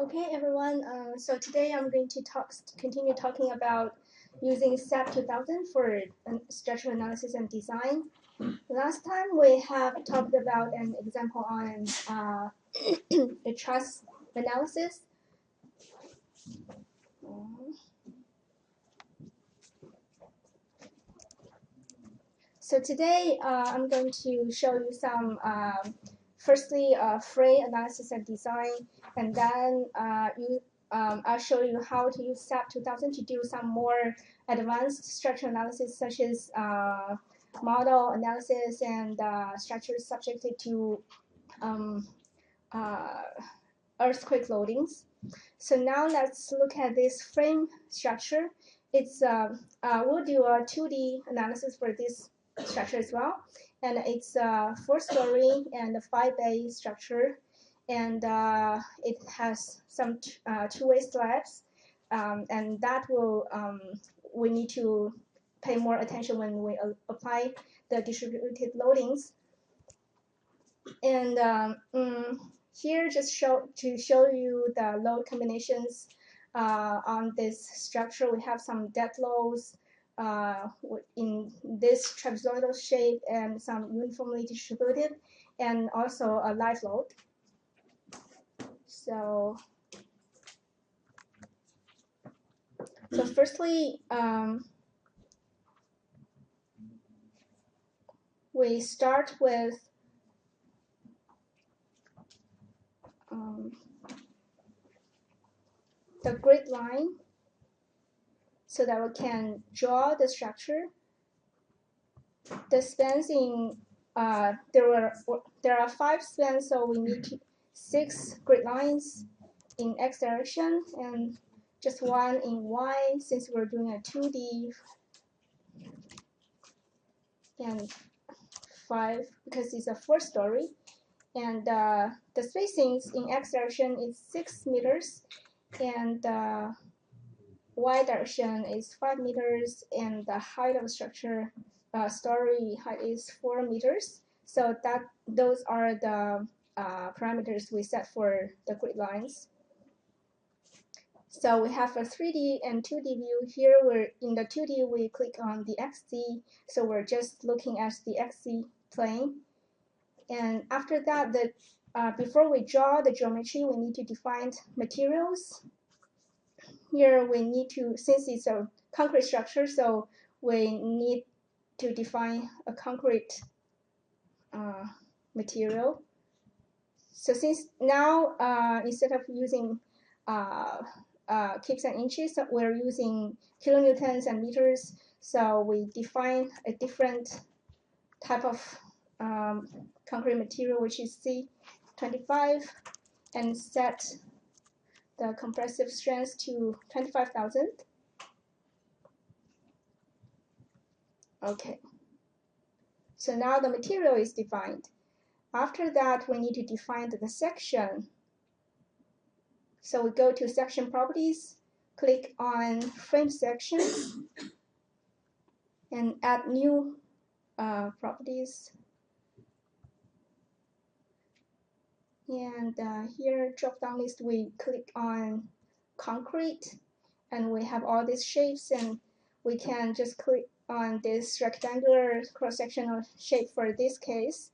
Okay, everyone. So today I'm going to continue talking about using SAP 2000 for structural analysis and design. Last time we have talked about an example on a truss analysis. So today I'm going to show you some, firstly, frame analysis and design, and then I'll show you how to use SAP 2000 to do some more advanced structural analysis, such as model analysis and structures subjected to earthquake loadings. So now let's look at this frame structure. It's we'll do a 2D analysis for this structure as well, and it's a 4-story and a 5-bay structure, and it has some two-way slabs, and that will we need to pay more attention when we apply the distributed loadings. And here just to show you the load combinations on this structure. We have some dead loads in this trapezoidal shape and some uniformly distributed, and also a live load. So firstly, we start with the grid line so that we can draw the structure. The spans in there are 5 spans, so we need 6 grid lines in X direction and just 1 in Y, since we're doing a 2D, and 5 because it's a 4-story. And the spacings in X direction is 6 meters, and Y direction is 5 meters, and the height of the structure, story height, is 4 meters. So those are the parameters we set for the grid lines. So we have a 3D and 2D view. Here we're in the 2D, we click on the XZ, so we're just looking at the XZ plane. And after that, before we draw the geometry, we need to define materials. Here we need to, since it's a concrete structure, so we need to define a concrete material. So since now, instead of using kips and inches, we're using kilonewtons and meters. So we define a different type of concrete material, which is C25, and set the compressive strength to 25,000. Okay. So now the material is defined. After that, we need to define the section. So we go to section properties, click on frame sections, and add new properties. And here, drop down list, we click on concrete, and we have all these shapes, and we can just click on this rectangular cross-sectional shape for this case,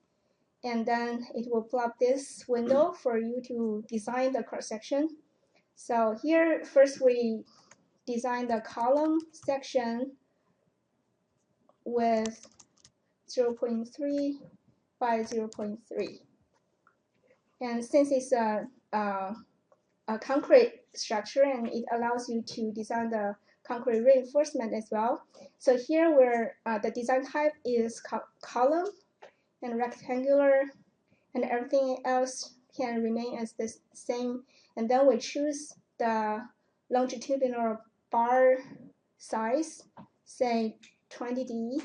and then it will pull up this window for you to design the cross-section. So here, first we design the column section with 0.3 by 0.3. And since it's a concrete structure, and it allows you to design the concrete reinforcement as well. So here where the design type is column and rectangular, and everything else can remain as the same. And then we choose the longitudinal bar size, say 20D,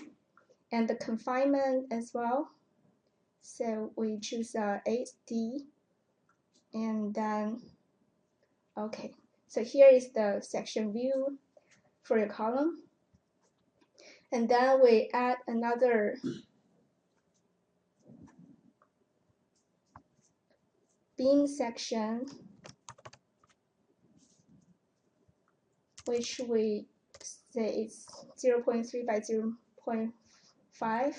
and the confinement as well. So we choose 8D, and then, okay. So here is the section view for your column. And then we add another beam section which we say it's 0.3 by 0.5.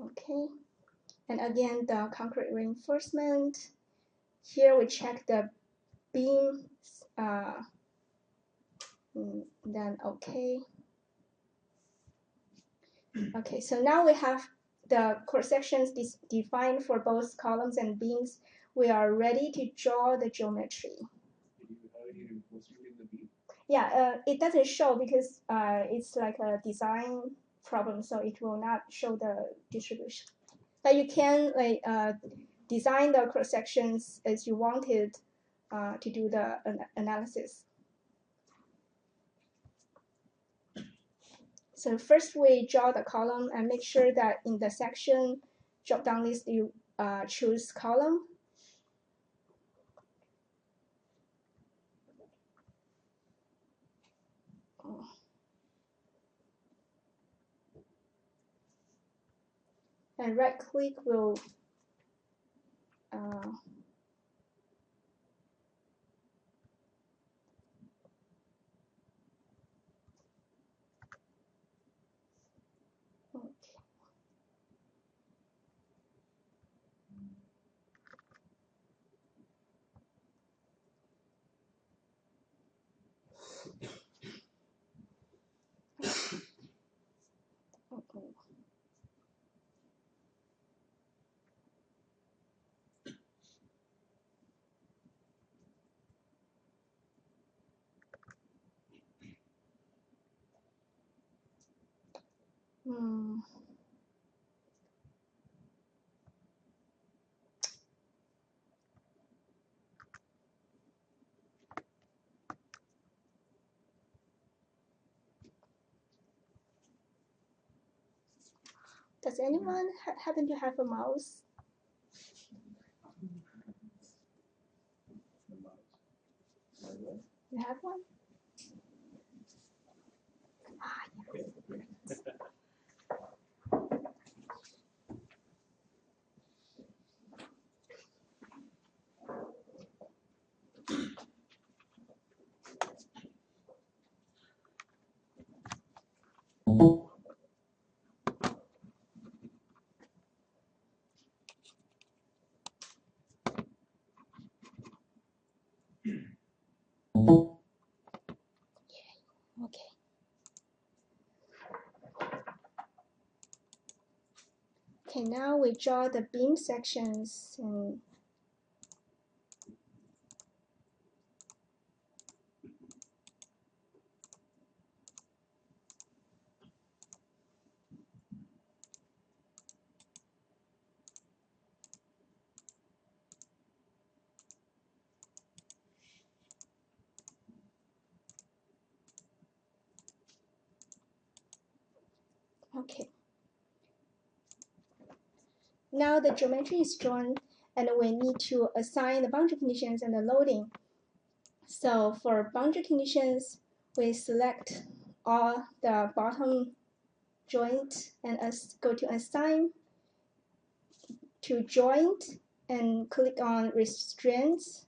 Okay, and again the concrete reinforcement. Here we check the beam, then okay. Okay, so now we have the cross sections defined for both columns and beams. We are ready to draw the geometry. Yeah, it doesn't show because it's like a design problem, so it will not show the distribution. But you can like design the cross sections as you wanted to do the analysis. So first we draw the column and make sure that in the section drop-down list you choose column. And right click will okay. Does anyone happen to have a mouse? You have one? Yes. Okay. Okay, now we draw the beam sections and okay. Now the geometry is drawn and we need to assign the boundary conditions and the loading. So for boundary conditions, we select all the bottom joint and go to assign to joint and click on restraints.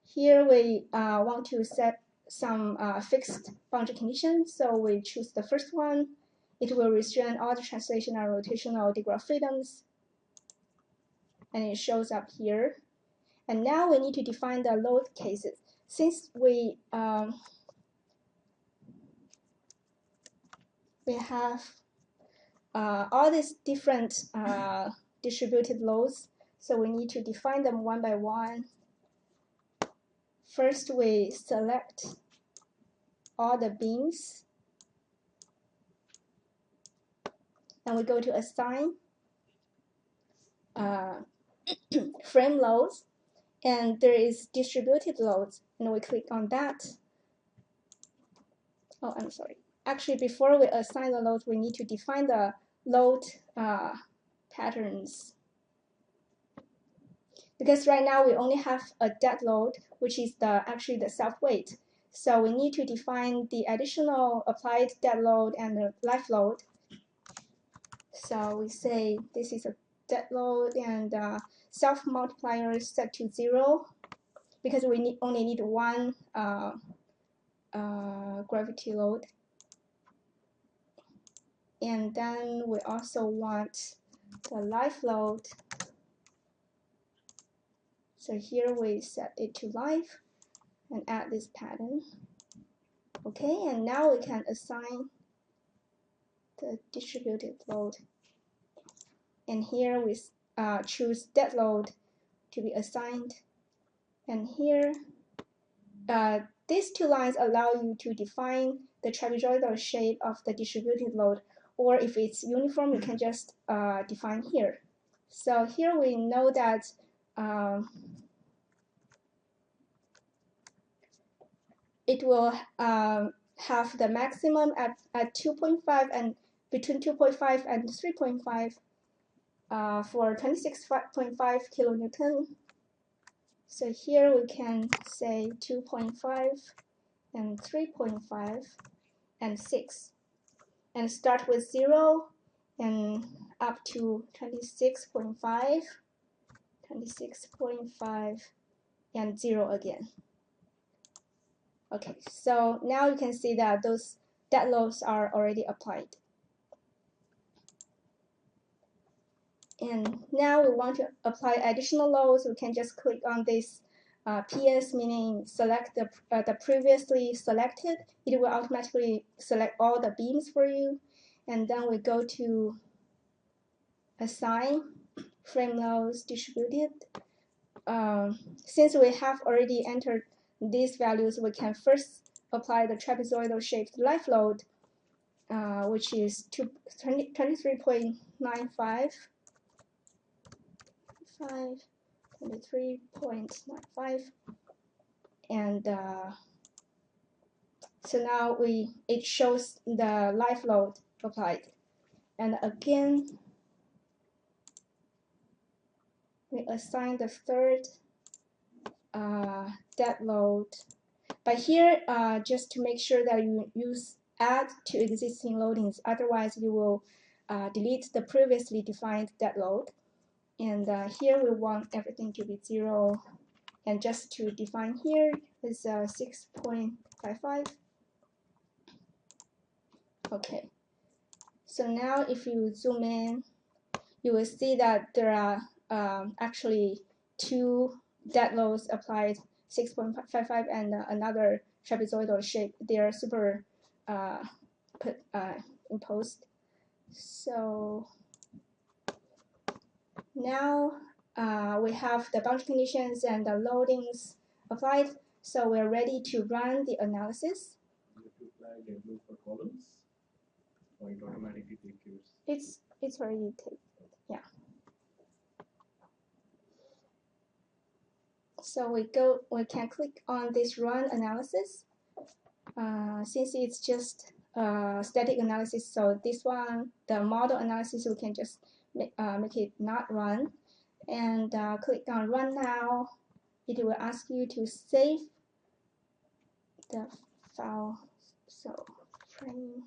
Here we want to set some fixed boundary conditions, so we choose the first one. It will restrain all the translational and rotational degree of freedoms, and it shows up here. And now we need to define the load cases. Since we have all these different distributed loads, so we need to define them one by one. First, we select all the beams, and we go to assign frame loads, and there is distributed loads, and we click on that. Oh, I'm sorry. Actually, before we assign the loads, we need to define the load patterns. Because right now we only have a dead load, which is actually the self-weight. So we need to define the additional applied dead load and the life load. So we say this is a dead load, and self multiplier is set to 0 because we only need one gravity load. And then we also want the life load. So here we set it to life and add this pattern. Okay, and now we can assign the distributed load. And here we choose dead load to be assigned. And here, these two lines allow you to define the trapezoidal shape of the distributed load, or if it's uniform, you can just define here. So here we know that it will have the maximum at 2.5 and between 2.5 and 3.5 for 26.5 kilonewton. So here we can say 2.5 and 3.5 and 6, and start with 0 and up to 26.5, 26.5, and 0 again. Okay, so now you can see that those dead loads are already applied. And now we want to apply additional loads. We can just click on this PS, meaning select the previously selected. It will automatically select all the beams for you. And then we go to assign frame loads distributed. Since we have already entered these values, we can first apply the trapezoidal shaped life load, which is 23.95. 23.95, and so now it shows the life load applied. And again, we assign the third dead load. But here, just to make sure that you use add to existing loadings, otherwise you will delete the previously defined dead load. And here we want everything to be 0, and just to define here is 6.55. Okay, so now if you zoom in, you will see that there are actually two dead loads applied, 6.55 and another trapezoidal shape. They are imposed. So now we have the boundary conditions and the loadings applied, so we're ready to run the analysis. You have to flag a blue for columns, or it automatically takes yours? It's already taken, yeah. So we can click on this run analysis. Since it's just static analysis, so this one, the model analysis, we can just make it not run, and click on run now. It will ask you to save the file. So frame.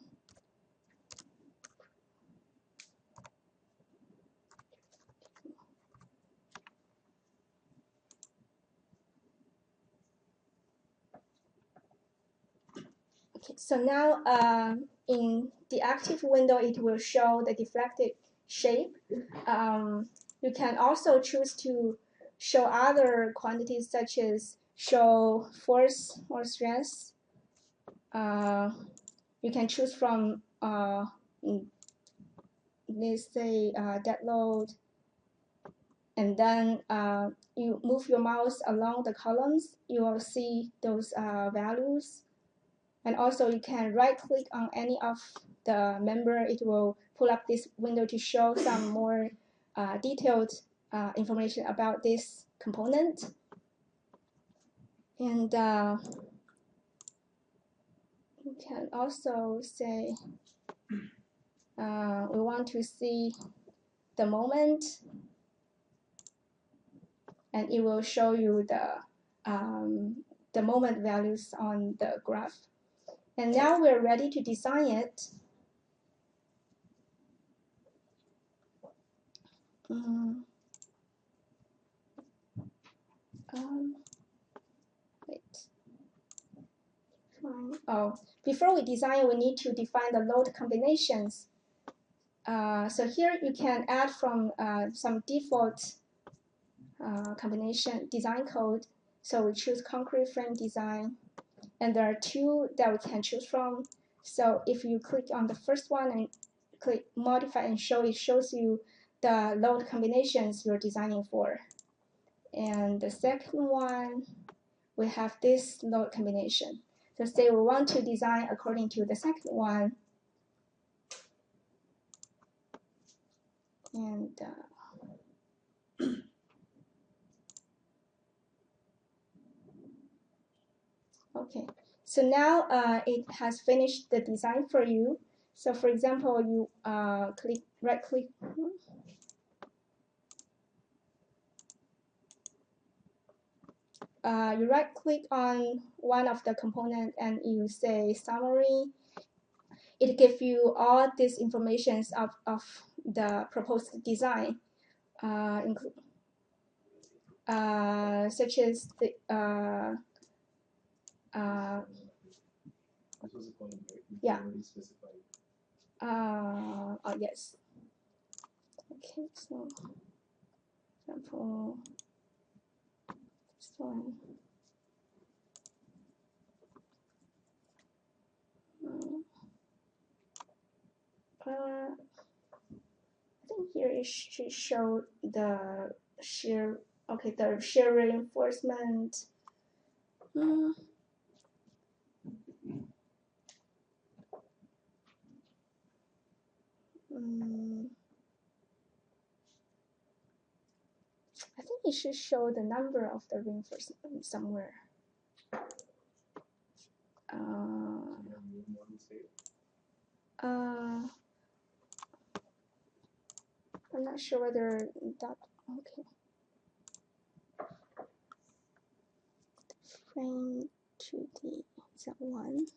Okay, so now in the active window, it will show the deflected shape. You can also choose to show other quantities, such as show force or stress. You can choose from, let's say, dead load, and then you move your mouse along the columns, you will see those values. And also you can right click on any of the member. It will pull up this window to show some more detailed information about this component. And you can also say we want to see the moment, and it will show you the moment values on the graph. And now we're ready to design it. Wait. Oh, before we design, we need to define the load combinations. So here you can add from some default combination design code. So we choose concrete frame design, and there are two that we can choose from. So if you click on the first one and click modify and show, it shows you the load combinations you're designing for. And the second one, we have this load combination. So say we want to design according to the second one. And okay, so now it has finished the design for you. So for example, you right click. You right click on one of the components and you say summary. It gives you all these informations of the proposed design, such as the This was a column, right? Which yeah. already specified. Oh yes. Okay, so for example, this one. I think here it should show the shear. Okay, the shear reinforcement. I think it should show the number of the reinforcement somewhere. I'm not sure whether that. Okay. Frame 2D. Is that one?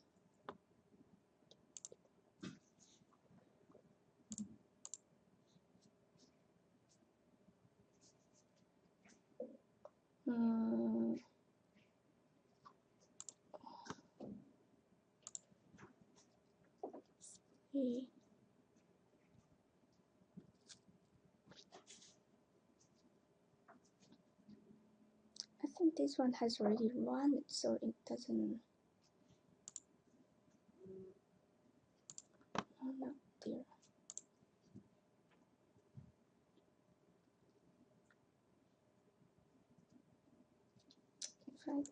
See. I think this one has already run, so it doesn't. Oh no, dear. If I go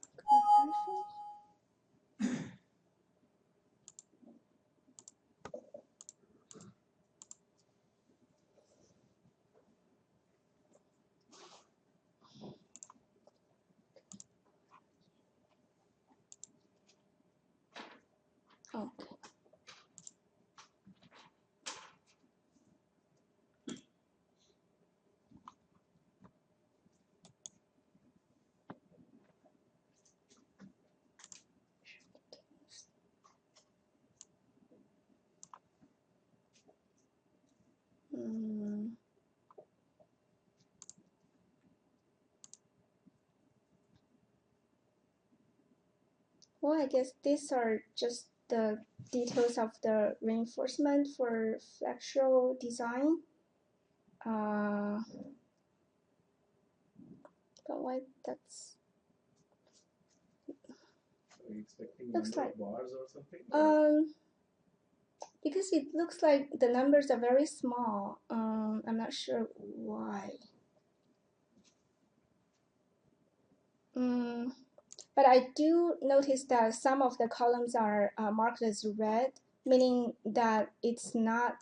okay. Well, I guess these are just the details of the reinforcement for flexural design. But why that's. Are you expecting Looks number like of bars or something? Because it looks like the numbers are very small. I'm not sure why. But I do notice that some of the columns are marked as red, meaning that it's not.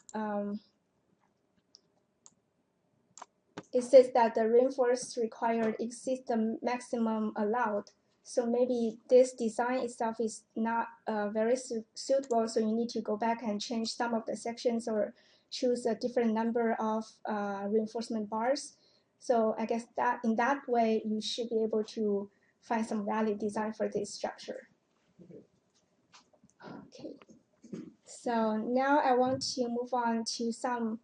It says that the reinforce required exceeds the maximum allowed. So maybe this design itself is not very suitable, so you need to go back and change some of the sections or choose a different number of reinforcement bars. So I guess that in that way, you should be able to find some valid design for this structure. Okay. So now I want to move on to some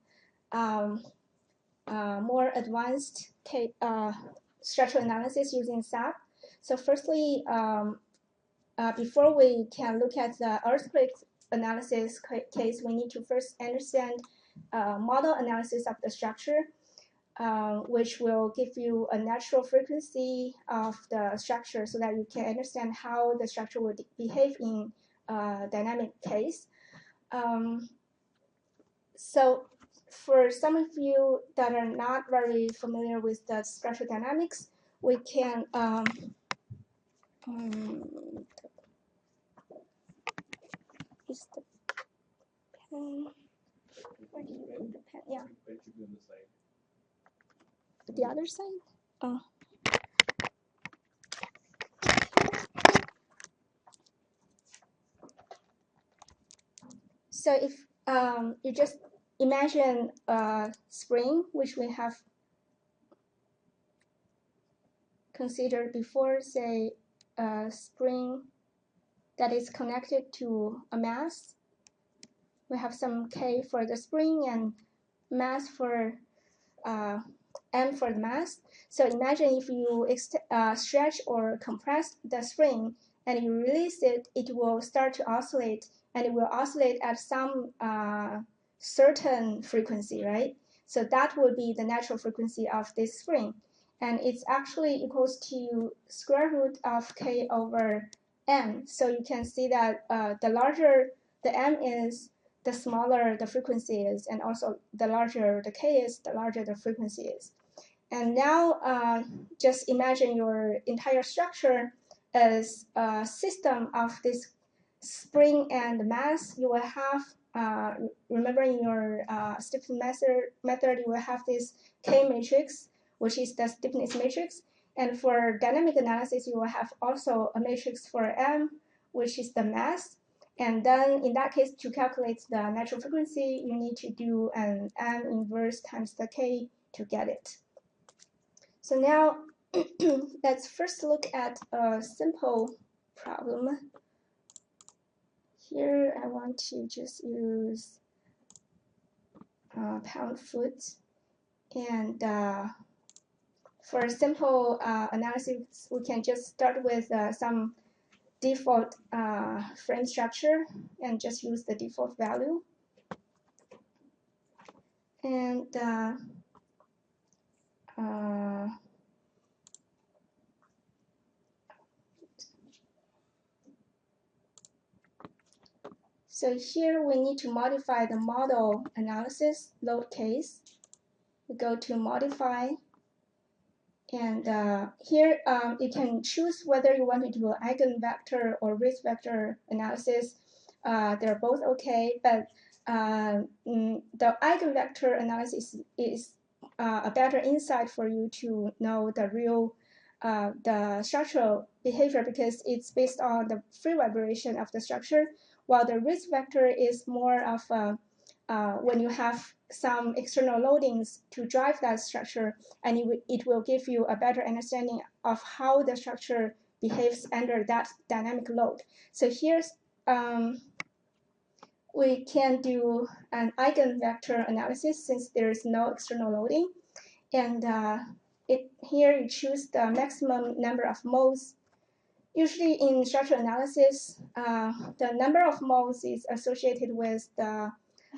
more advanced structural analysis using SAP. So firstly, before we can look at the earthquake analysis case, we need to first understand model analysis of the structure, which will give you a natural frequency of the structure so that you can understand how the structure would behave in a dynamic case. So for some of you that are not very familiar with the structural dynamics, we can use the pen. Where do you put the pen? Yeah. The other side? Oh. So if you just imagine a spring, which we have considered before, say a spring that is connected to a mass. We have some K for the spring and mass for M for the mass. So imagine if you stretch or compress the spring and you release it, it will start to oscillate, and it will oscillate at some certain frequency, right? So that would be the natural frequency of this spring. And it's actually equals to square root of K over M. So you can see that the larger the M is, the smaller the frequency is, and also the larger the K is, the larger the frequency is. And now just imagine your entire structure as a system of this spring and mass. You will have, remember in your stiffness method, you will have this K matrix, which is the stiffness matrix. And for dynamic analysis, you will have also a matrix for M, which is the mass. And then in that case, to calculate the natural frequency, you need to do an M inverse times the K to get it. So now let's first look at a simple problem. Here I want to just use pound-foot. And for a simple analysis, we can just start with some default frame structure and just use the default value. And so here we need to modify the model analysis load case. We go to modify, and here you can choose whether you want to do an eigenvector or risk vector analysis. They're both okay, but the eigenvector analysis is a better insight for you to know the real the structural behavior, because it's based on the free vibration of the structure, while the risk vector is more of when you have some external loadings to drive that structure, and it will give you a better understanding of how the structure behaves under that dynamic load. So here's we can do an eigenvector analysis since there is no external loading, and here you choose the maximum number of modes. Usually in structural analysis, the number of modes is associated with the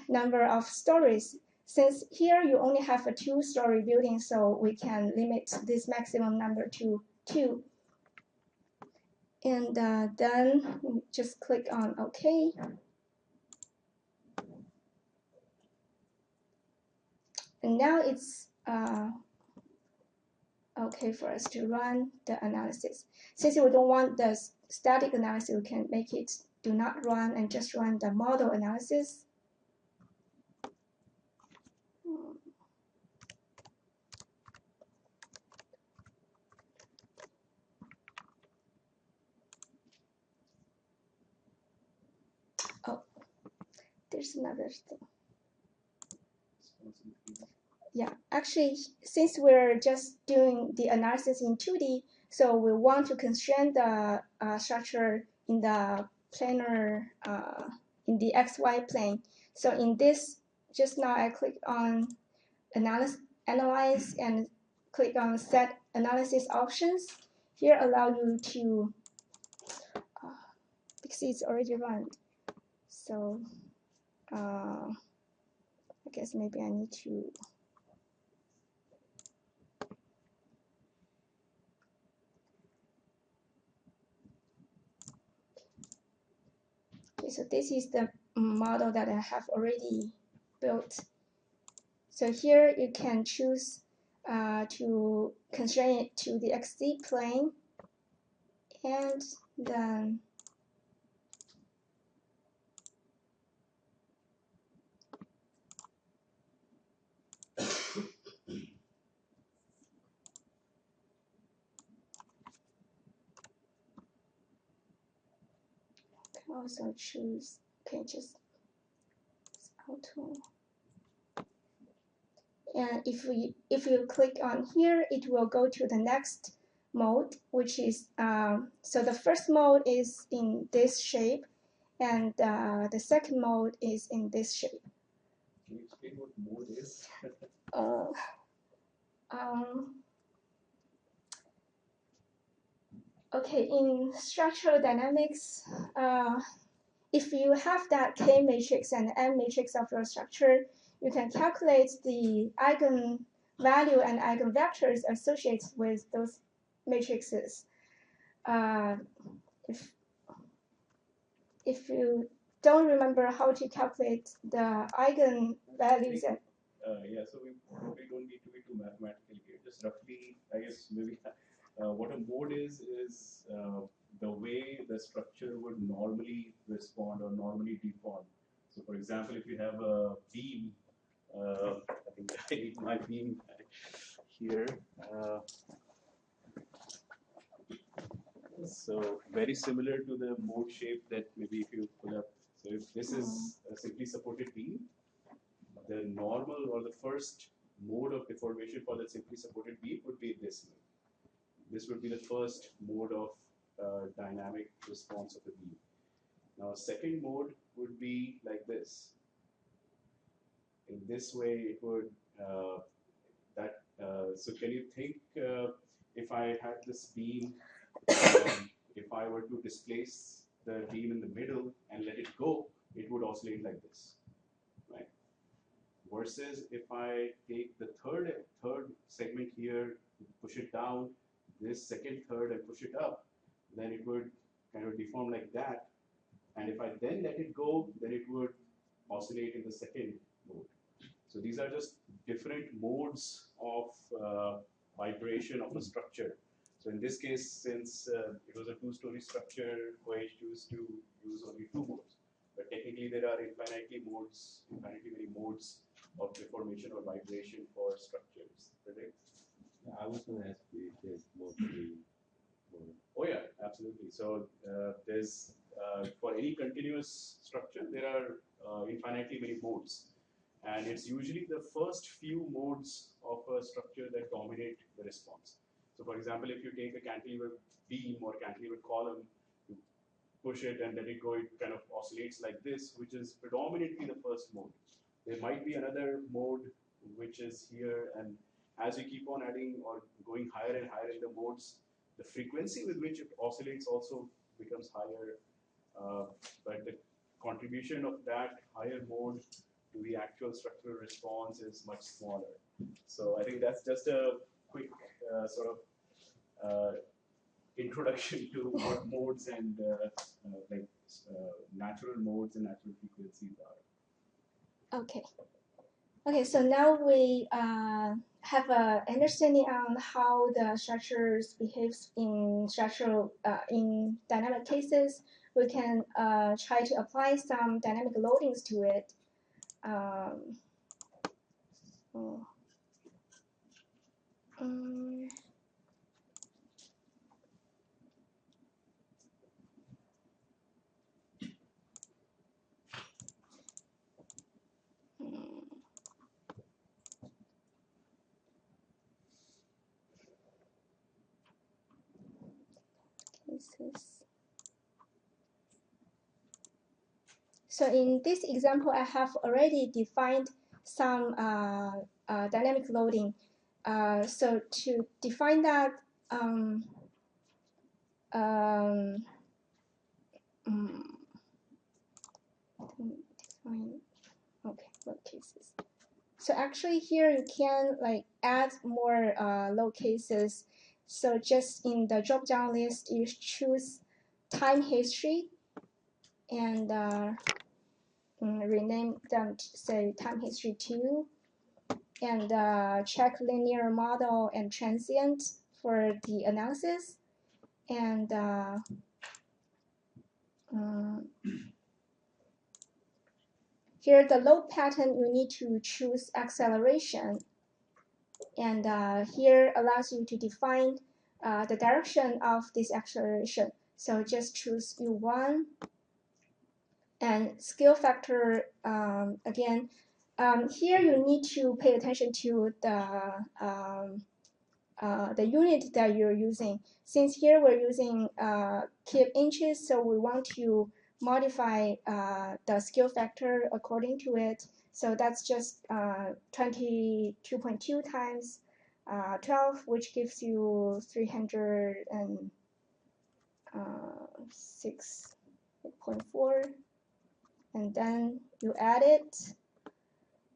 number of stories. Since here you only have a 2-story building, so we can limit this maximum number to 2. And then just click on OK. And now it's okay for us to run the analysis. Since we don't want the static analysis, we can make it do not run and just run the model analysis. Oh, there's another thing. Yeah, actually, since we're just doing the analysis in 2D, so we want to constrain the structure in the planar, in the XY plane. So in this, just now I clicked on analyze and click on set analysis options. Here allow you to, because it's already run. So I guess maybe I need to. Okay, so this is the model that I have already built. So here you can choose to constrain it to the XZ plane, and then also choose, okay, just auto. And if you click on here, it will go to the next mode, which is so the first mode is in this shape, and the second mode is in this shape. Can you explain what mode is? Okay, in structural dynamics, if you have that K matrix and M matrix of your structure, you can calculate the eigenvalue and eigenvectors associated with those matrices. If you don't remember how to calculate the eigenvalues, Yeah, so we probably don't need to be too mathematical here. Just roughly, I guess maybe what a mode is the way the structure would normally respond or normally deform. So, for example, if you have a beam, I think I need my beam here. So very similar to the mode shape that maybe if you pull up. So if this is a simply supported beam, the normal or the first mode of deformation for the simply supported beam would be this mode. This would be the first mode of dynamic response of the beam. Now, a second mode would be like this. In this way, it would so can you think if I had this beam, if I were to displace the beam in the middle and let it go, it would oscillate like this, right? Versus if I take the third segment here, push it down, this second third and push it up, then it would kind of deform like that. And if I then let it go, then it would oscillate in the second mode. So these are just different modes of vibration of a structure. So in this case, since it was a two-story structure, Koish used to use only two modes. But technically, there are infinitely many modes of deformation or vibration for structures. Correct? Yeah, I was going to ask you if there's more to be. Oh yeah, absolutely. So there's for any continuous structure, there are infinitely many modes. And it's usually the first few modes of a structure that dominate the response. So for example, if you take a cantilever beam or cantilever column, you push it and let it go, it kind of oscillates like this, which is predominantly the first mode. There might be another mode which is here, and as you keep on adding or going higher and higher in the modes, the frequency with which it oscillates also becomes higher, but the contribution of that higher mode to the actual structural response is much smaller. So I think that's just a quick sort of introduction to what modes and natural modes and natural frequencies are. okay. Okay, so now we have an understanding on how the structures behaves in in dynamic cases. We can try to apply some dynamic loadings to it. Cases. So in this example, I have already defined some dynamic loading. So to define that, okay, load cases. So actually here you can like add more load cases. So just in the drop-down list, you choose time history and rename them to say time history 2, and check linear model and transient for the analysis, and here the load pattern you need to choose acceleration, and here allows you to define the direction of this acceleration. So just choose U1, and scale factor again. Here you need to pay attention to the unit that you're using. Since here we're using kip inches, so we want to modify the scale factor according to it. So that's just 22.2 times 12, which gives you 306.4, and then you add it.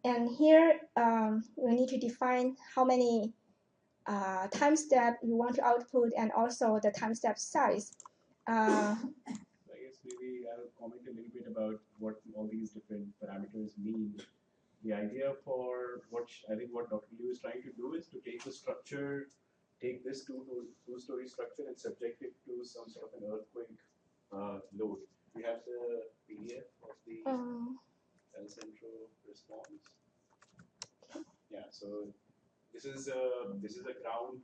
And here we need to define how many time step you want to output, and also the time step size. I guess maybe I'll comment a little bit about what all these different parameters mean. The idea for what I think what Dr. Liu is trying to do is to take the structure, take this two-story structure and subject it to some sort of an earthquake load. We have the PDF of the El Centro response. Yeah, so this is a ground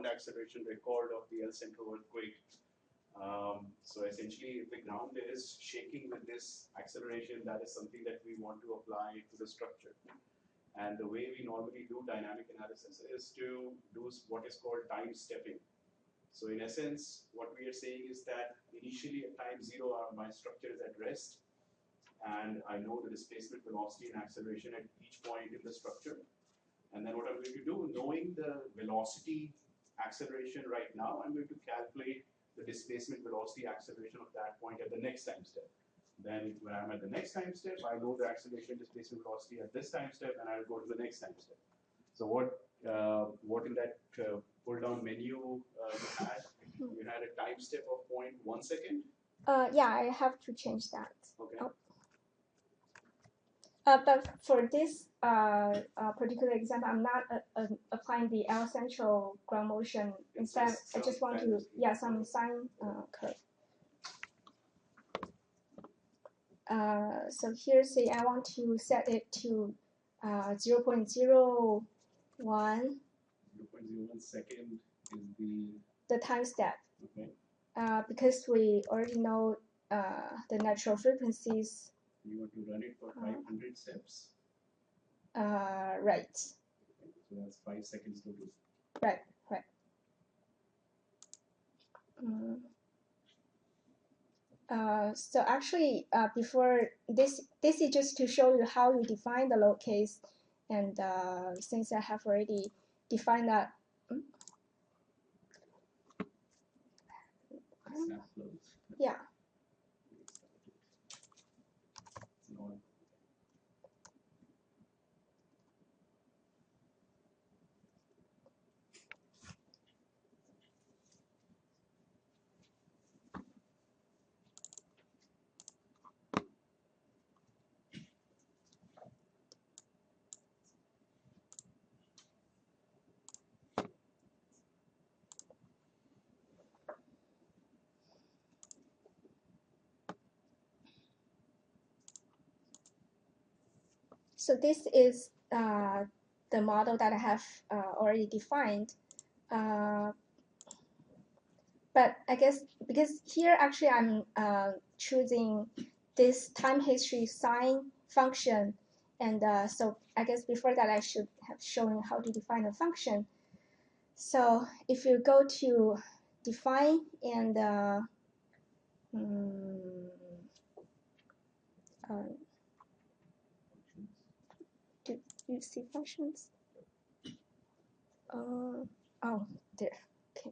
acceleration record of the El Centro earthquake. So essentially, if the ground is shaking with this acceleration, that is something that we want to apply to the structure. And the way we normally do dynamic analysis is to do what is called time stepping. So in essence, what we are saying is that initially at time 0, my structure is at rest, and I know the displacement, velocity, and acceleration at each point in the structure. And then what I'm going to do, knowing the velocity acceleration right now, I'm going to calculate the displacement, velocity, acceleration of that point at the next time step. Then when I'm at the next time step, I know the acceleration, displacement, velocity at this time step, and I'll go to the next time step. So what in that pull down menu you had a time step of 0.1 second? Yeah, I have to change that. Okay. Oh. But for this particular example, I'm not applying the L central ground motion. Instead, I just want to, some sine curve. So here, say I want to set it to 0.01. 0.01 second is the time step. Okay. Because we already know the natural frequencies. You want to run it for 500 steps? Right. Okay. So that's 5 seconds total. Right. So actually, before this is just to show you how you define the load case, and since I have already defined that. Yeah. So this is the model that I have already defined. But I guess because here actually I'm choosing this time history sine function, and so I guess before that I should have shown how to define a function. So if you go to define and you see functions? Oh, there. Okay.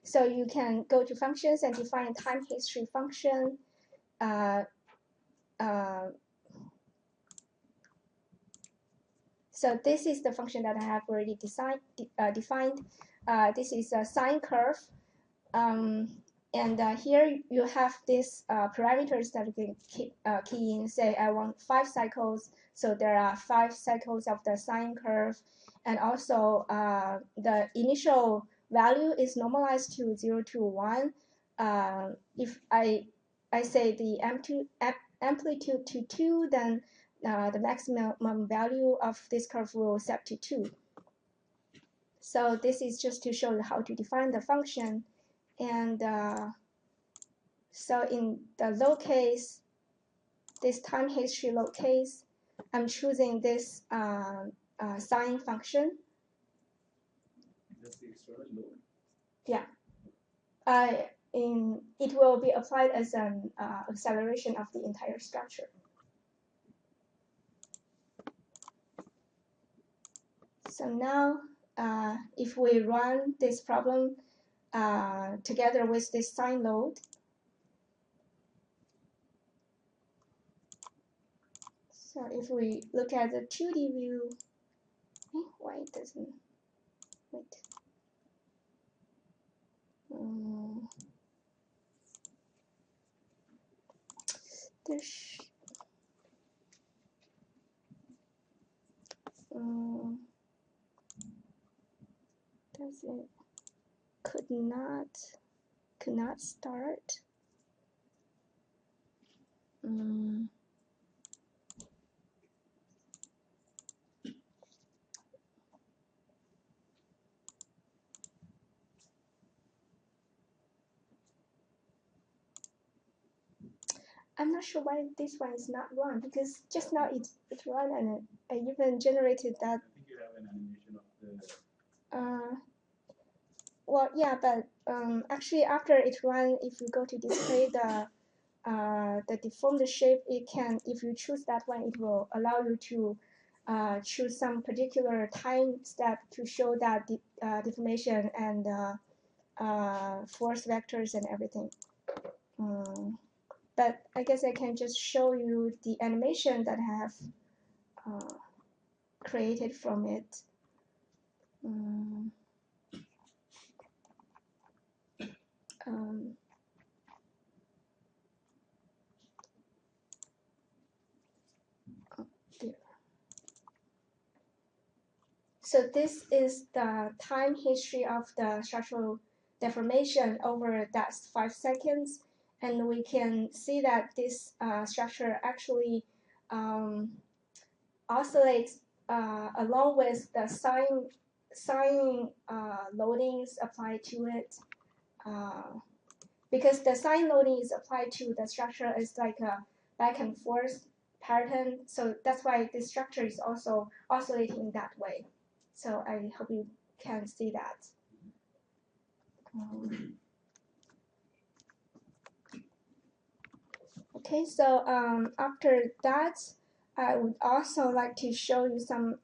So you can go to functions and define time history function. So this is the function that I have already defined. This is a sine curve. And here you have these parameters that you can key in. Say I want 5 cycles, so there are 5 cycles of the sine curve, and also the initial value is normalized to 0 to 1. If I say the amplitude to 2, then the maximum value of this curve will set to 2. So this is just to show you how to define the function. And so in the low case, this time history low case, I'm choosing this sine function. That's the external load? Yeah. It will be applied as an acceleration of the entire structure. So now, if we run this problem together with this sine load, so if we look at the 2D view, why it doesn't, wait. There's, does it, could not start. I'm not sure why this one is not run, because just now it ran and I even generated that. I think you have an animation of the. Well, yeah, but actually after it ran, if you go to display the deformed shape, it can, if you choose that one, it will allow you to choose some particular time step to show that deformation and force vectors and everything. But I guess I can just show you the animation that I have created from it. So this is the time history of the structural deformation over that 5 seconds. And we can see that this structure actually oscillates along with the sine loadings applied to it. Because the sine loading is applied to the structure is like a back and forth pattern. So that's why this structure is also oscillating that way. So I hope you can see that. Okay, so after that, I would also like to show you some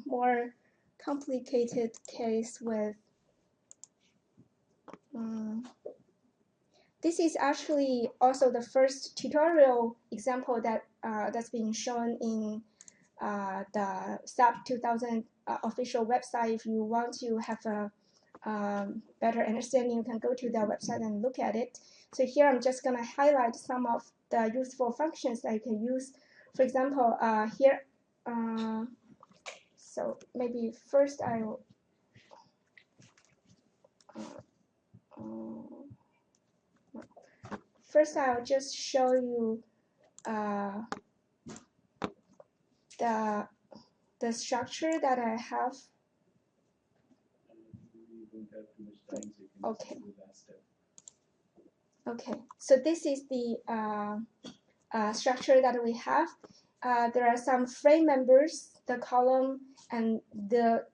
more complicated case with. This is actually also the first tutorial example that that's being shown in the SAP 2000 official website. If you want to have a better understanding, you can go to the website and look at it. So here I'm just going to highlight some of the useful functions that you can use. For example, here, so maybe first I'll just show you the structure that I have. Okay. Okay, so this is the structure that we have. There are some frame members, the column, and the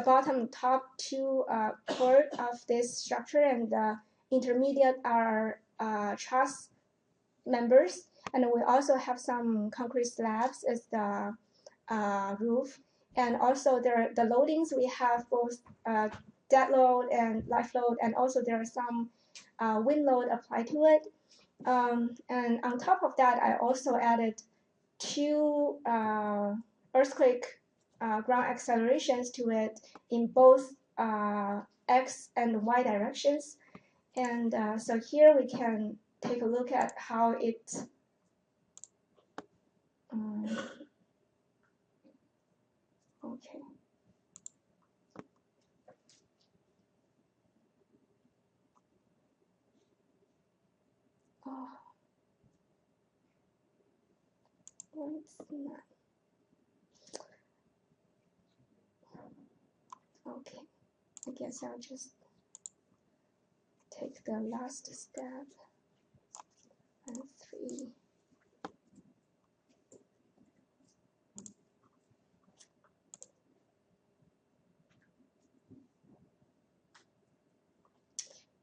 bottom top 2 chord of this structure, and the intermediate are truss members. And we also have some concrete slabs as the roof. And also the loadings, we have both dead load and live load, and also there are some wind load applied to it. And on top of that, I also added two earthquake ground accelerations to it in both X and Y directions. And so here we can take a look at how it okay. Oh, what's that? Okay, I guess I'll just take the last step and 3.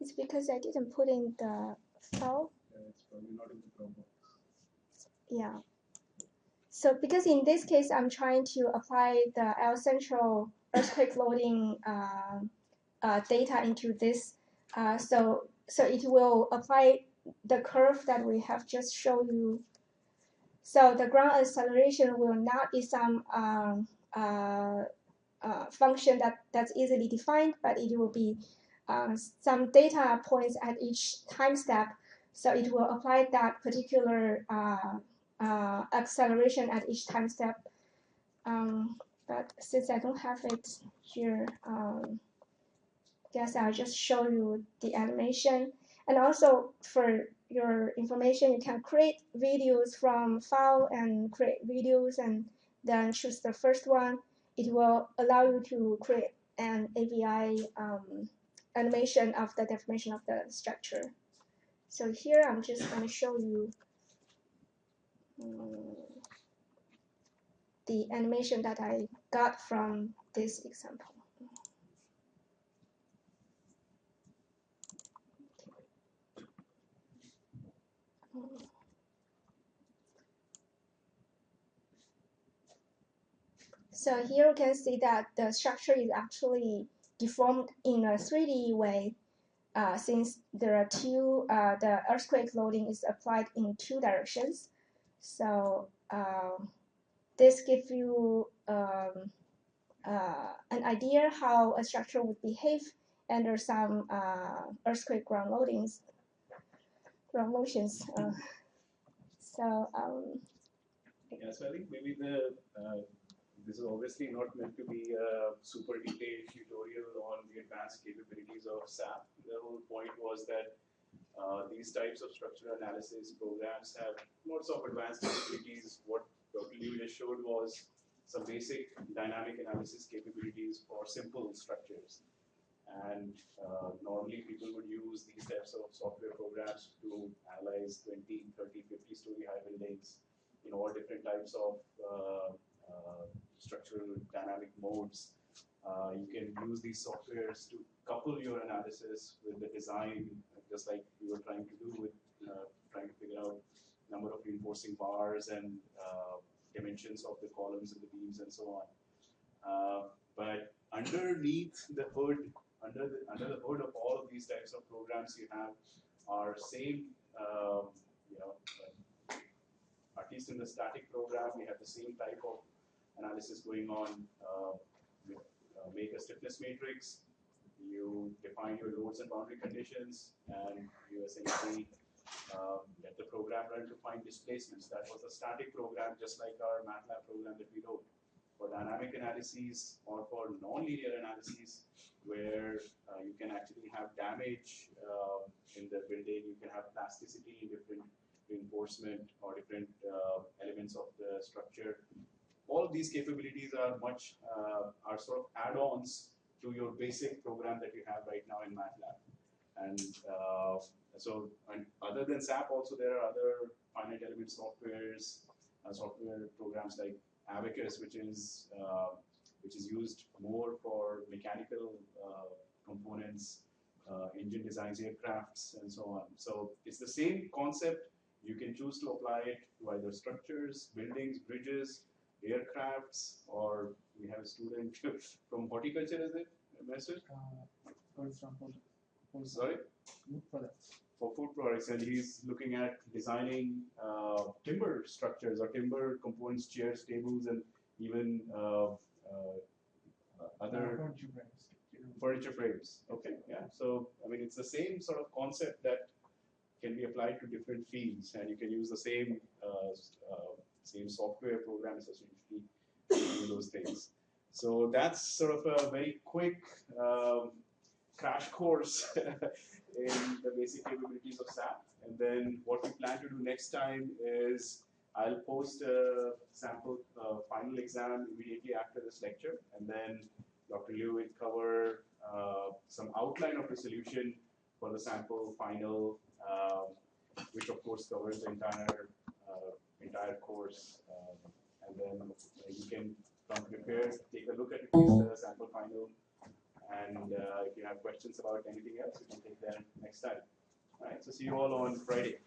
It's because I didn't put in the file. It's probably not in the Chromebook. Yeah. So because in this case, I'm trying to apply the L central earthquake loading data into this. So it will apply the curve that we have just shown you. So the ground acceleration will not be some function that's easily defined, but it will be some data points at each time step. So it will apply that particular acceleration at each time step. But since I don't have it here, guess I'll just show you the animation. And also for your information, you can create videos from file and create videos and then choose the first one. It will allow you to create an AVI animation of the deformation of the structure. So here I'm just going to show you the animation that I got from this example. So here you can see that the structure is actually deformed in a 3D way since there are two, the earthquake loading is applied in 2 directions. So this gives you an idea how a structure would behave under some earthquake ground motions. Yeah, so I think maybe this is obviously not meant to be a super detailed tutorial on the advanced capabilities of SAP. The whole point was that these types of structural analysis programs have lots of advanced capabilities. What Dr. Liu just showed was some basic dynamic analysis capabilities for simple structures. And normally people would use these types of software programs to analyze 20, 30, 50-story high buildings in all different types of structural dynamic modes. You can use these softwares to couple your analysis with the design, just like we were trying to do with trying to figure out number of reinforcing bars and dimensions of the columns and the beams and so on. But underneath the hood, under the hood of all of these types of programs, you have our same, at least in the static program, we have the same type of analysis going on. Make a stiffness matrix, you define your loads and boundary conditions, and you essentially let the program run to find displacements. That was a static program, just like our MATLAB program that we wrote. For dynamic analyses or for non-linear analyses, where you can actually have damage in the building, you can have plasticity in different reinforcement or different elements of the structure. All of these capabilities are are sort of add-ons to your basic program that you have right now in MATLAB. And and other than SAP, also there are other finite element softwares, software programs like Abacus, which is used more for mechanical components, engine designs, aircrafts, and so on. So it's the same concept. You can choose to apply it to either structures, buildings, bridges, aircrafts, or we have a student from horticulture, is it, Master? For example, Sorry? food products. For food products, and he's looking at designing timber structures or timber components, chairs, tables, and even other Furniture brands. furniture frames. Okay, yeah. So I mean, it's the same sort of concept that can be applied to different fields, and you can use the same software programs essentially to do those things. So that's sort of a very quick crash course in the basic capabilities of SAP. And then what we plan to do next time is I'll post a sample final exam immediately after this lecture, and then Dr. Liu will cover some outline of the solution for the sample final, which of course covers the entire course. And then you can come prepared, take a look at the sample final, and if you have questions about anything else, we can take them next time. All right, so see you all on Friday.